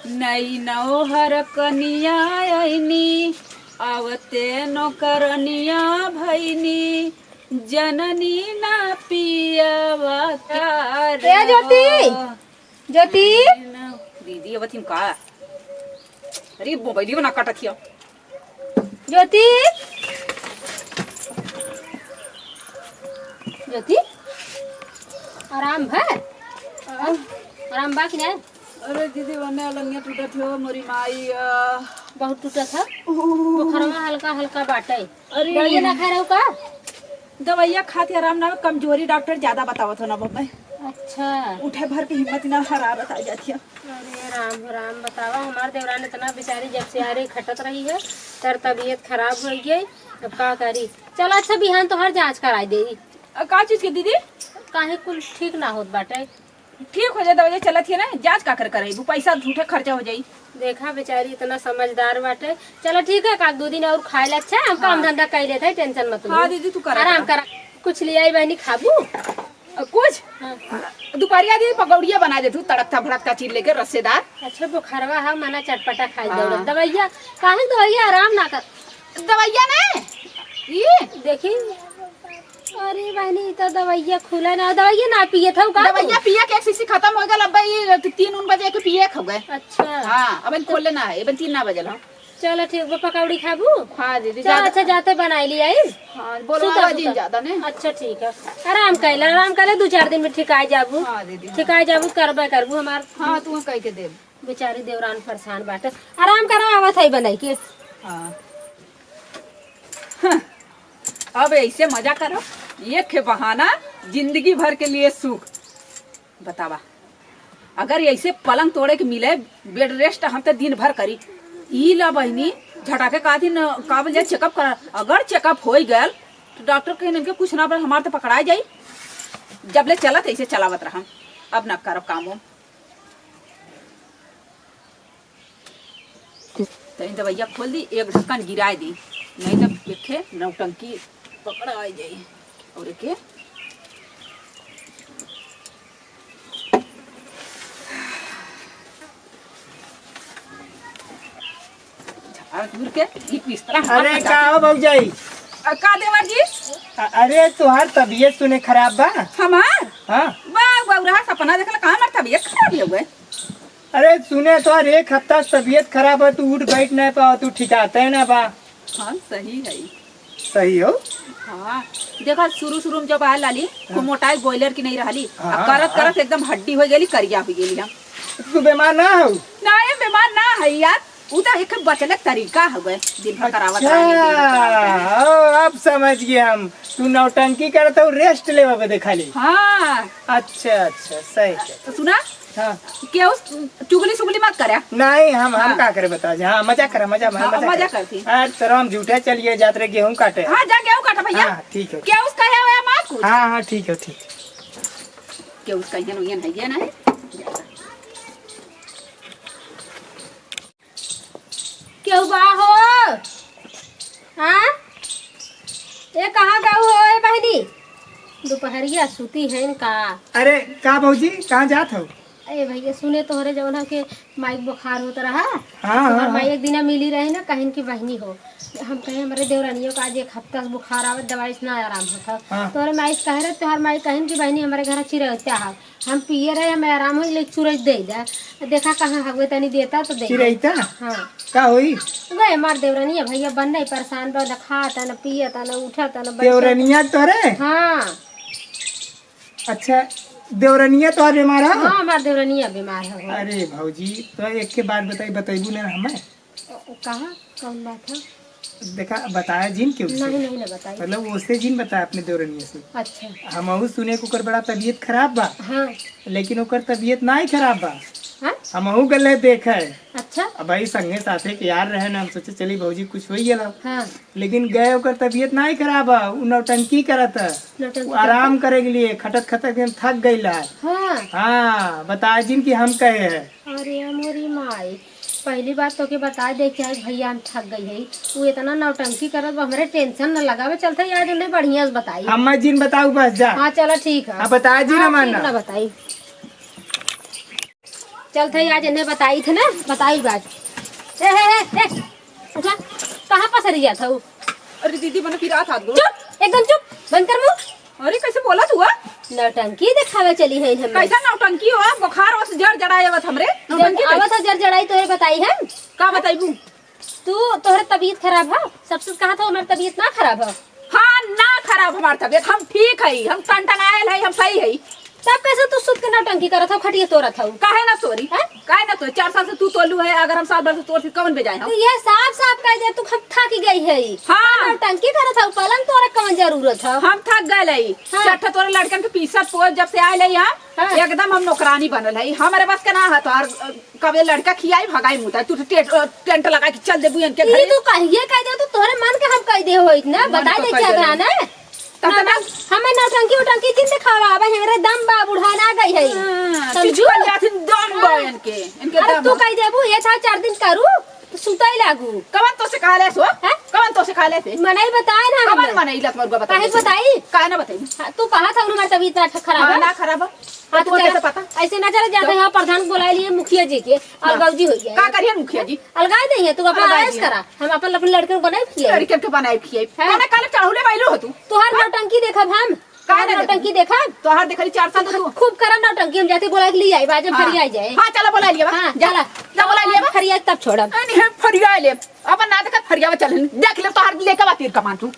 नई नौहर कनिया आईनी आवते नौकरनिया भैनी जननी ना पियावा ए ज्योति ज्योति दीदी अब थी का अरे मोबाइल बना काटत हिया ज्योति ज्योति आराम है आराम बा कि नहीं? अरे दीदी वने अलंगिया टूटत हो मोरी माई बहुत टूटा था बुखारमा हल्का हल्का बाटे। अरे दवाई ना खा रहे हो का? दवाइया खाते आराम ना कमजोरी डॉक्टर ज्यादा बतावत हो ना बम्बई। अच्छा उठे भर की हिम्मत ना हरारत आ जाती है। अरे राम राम बतावा हमारे देवरान इतना बेचारी जब से आ रही खटत रही है तर तबीयत खराब हो गई। अब का करी? चलो अच्छा बिहान तो हर जांच कराई दे का चीज के दीदी काहे कुल ठीक ना होत बाटे। ठीक हो जाए दवाई चलत है ना जांच का कर कराई पैसा झूठे खर्चा हो जाई। देखा बेचारी इतना समझदार बाटे। चलो ठीक है का 2 दिन और खाए ला। अच्छा हम काम धंधा कर लेते है टेंशन मत लो। हाँ दीदी तू कर आराम करा कुछ ले आई बहनी खाबू कुछ हाँ। दोपहरिया दी पकौड़िया बना दे तू तड़कता भड़कता चीज लेके रस्सेदार। अच्छा बुखारवा है मना चटपटा खाई दे दवाइया काहे दवाइया आराम ना कर दवाइया ने ये देखी। अरे बहनी तो दवाइया खुला ना दवाइया ना पिए था का? दवाइया पिया के एक शीशी खत्म हो गया अब ये 3 बजे के पिए खा गए। अच्छा हाँ अब खोल लेना है अब 3 बजे हाँ। चलो ठीक वो पकौड़ी खाबू। हाँ दीदी अच्छा जाते बनाई ली आई। हाँ बोलो दिन ज्यादा ने। अच्छा ठीक है आराम कर ले 2-4 दिन में ठीक आ जाबू। हाँ दीदी ठीक आ जाबू करबे करबू हमार। हाँ तू कह के दे बेचारी देवरान परेशान बाटे आराम करा आवत है बनाई के। हाँ अब ऐसे मजा करो ये के बहाना जिंदगी भर के लिए सुख बतावा। अगर ऐसे पलंग तोड़े के मिले बेड रेस्ट हम तो दिन भर करी ई ला बहनी झटाके का दिन का बोल जाए चेकअप कर। अगर चेकअप हो गल तो डॉक्टर कहे के कुछ ना हमारे तो पकड़ा जाई। जब ले चलत ऐसे चलावत रहा अब ना करब काम तो दवाइया खोल दी एक ढक्कन गिरा दी नहीं तो देखे नौटंकी पकड़ा आ जाई। और के दूर के अरे का हो भौजाई का देवर जी अरे तुहार तबीयत सुने खराब बा हमार हाँ बाबा सपना देखला कहाँ ना तबीयत खराब हो गए। अरे सुने तो 1 हफ्ता से तबीयत खराब है तू उठ बैठ नहीं पाओ तू ठिकाते है ना बा। हाँ सही है सही हो। हाँ देखा शुरू में जब आया लाली खूब मोटाई बॉयलर की नहीं रही हाँ, करत करत एकदम हड्डी हो गई करिया हो गई हम। तू बीमार ना हो ना ये बीमार ना है यार वो तो एक बचने तरीका हो गए दिन भर करावत अच्छा अब समझ गए हम तू नौटंकी करता हूँ रेस्ट ले बदे खाली। हाँ अच्छा सही तो सुना हाँ क्या उस चुगली सुगली मत करे। नहीं हम का करे बता हाँ मजा करा मजा करती सर हम झूठे चलिए जाते गेहूँ काटे। हाँ जा गेहूँ काटा भैया। हाँ ठीक है क्या उसका है वो माँ कुछ हाँ ठीक है क्या उसका ये ना क्यों बा हो हाँ ये कहाँ गाँव हो बहनी दोपहरिया सूती है इनका। अरे का भौजी कहाँ जात हो? अरे भैया सुने तोहरे जवन के माइक बुखार होता रहा हाँ माई एक दिन मिली रही ना कहीं की बहनी हो हम कहे हमारे देवरानियों का आज 1 हफ्ता से बुखार आवे दवाई से ना आराम होता। हाँ। तोहरे माई कह रहे तोहर माई कहीं की बहनी हमारे घर चिरैता है हम पिए रहे हमें आराम हो लेकिन सूरज दे दा देखा कहाँ हवे तनी देता तो दे चिरैता हाँ का होई गए हमार देवरानिया भैया बन नहीं परेशान बा न खाता न पियता न उठता न देवरनिया तोरे हाँ अच्छा देवरनिया तो बीमार है। हाँ हमार देवरानिया बीमार है। अरे भौजी तो एक के बात बताइबू ना हमें कहाँ कौन बात है? देखा बताया जिन क्यों नहीं ना बताइए मतलब उससे जिन बताया अपने देवरनिया से। अच्छा हम सुने को बड़ा तबीयत खराब बा हाँ लेकिन ओकर तबीयत ना ही खराब बा हाँ हम गले देखे। अच्छा अब भाई संगे साथे के यार रहे ना हम सोचे चली भौजी कुछ हो गया हाँ लेकिन गए ओकर तबीयत ना ही खराब है उ नौटंकी करत है नौटंकी आराम करे के लिए खटत एकदम थक गई ला। हाँ हाँ बताए जिन की हम कहे है। अरे मोरी माई पहली बात तो के बता दे कि आज भैया हम थक गई है वो इतना नौटंकी करत हमारे टेंशन न लगावे चलते आज उन्हें बढ़िया से बताई हम जिन बताऊ बस जा। हाँ चलो ठीक है हाँ बताए जिन हमारा ना बताई चल थे आज इन्हें बताई थे ना, बताई बात। ए उठा, कहाँ पसरी गया था वो? अरे दीदी मैंने फिर हाथ गो। चुप, एकदम चुप, बंद कर मुंह। अरे कैसे बोला तू? नौटंकी दिखावे चली है इन्हें। कैसा नौटंकी हो? बुखार और जड़ जड़ाए हमरे नौटंकी आवत हो जड़ जड़ाई तोहे बताई है। का बताइबू? तू तोहरे तबीयत खराब है, सबसे कहा था हमारी तबीयत ना खराब है। हाँ ना खराब हमार तबियत, हम ठीक है, हम टनटनायल है, हम सही है। तब कैसे तू सुत के नौटंकी करत हो, खटिया तोड़त हो? काहे ना तोरी? हैं? काहे ना तोरी? 4 साल से तू तोलू है, अगर हम 7 साल से तोड़ फिर कौन बेजाए हम? तो ये साफ साफ कह दे तू हम थक गई है। हाँ। नौटंकी करत हो, पलंग तोड़े कौन जरूरत है? हम थक गए है। हाँ। चट्टा तोरे लड़कन के पीछा पोज जब से आए यहाँ हाँ। एकदम हम नौकरानी बनल है। हमारे बस के ना है तो और कभी लड़का खियाई भगाई मुता तू टेंट लगा के चल देबू इनके ये घर। तू कहिए कह दे, तू तोहरे मन के हम कह दे हो इतना मन बता को दे कह क्या दे। बहाना है? तब तक हमें नौटंकी उटंकी जिन दिखावा अब हमारे दम बा बुढ़ान आ गई है। समझू? समझू जाथिन दम बा इनके अरे दम तू बा। कह देबू ये था 4 दिन करू तो सुताई लागू। कवन तो से कहले सो? हैं? कवन तो से कहले से? मनाई बताए ना कवन हमें। मने इलत मर बता। काहे बताई? काहे ना बताई? हाँ, तू कहा था हमारी तबीयत ना खराब हाँ है। ना खराब है। हाँ, तो तो कैसे चल, पता? ऐसे ना चले जाते हैं प्रधान बुला लिए मुखिया जी के अलगाव जी हो का गया। करिए मुखिया जी? अलगाए नहीं है तू अपना अलगाए आयस दिए। करा, हम अपन लड़के को बनाए खिए। लड़के के बनाए खिए। हाँ। मैंने काले चढ़ौले बाइलो हो तू। तुहार नौटंकी देखब हम, काहे तुहार ना नौटंकी देखब। तो हर देखली 4 साल तो तू। खूब करम नौटंकी, हम जाते बोला के लिए आई बाजे फरिया आई जाए। हां चला बोला लिया बा। हाँ जा चला जा बोला लिया बा। फरिया तब छोड़ब। नहीं फरिया ले अपन ना देख फरिया चल देख ले तो हर लेके बातीर कमान तू।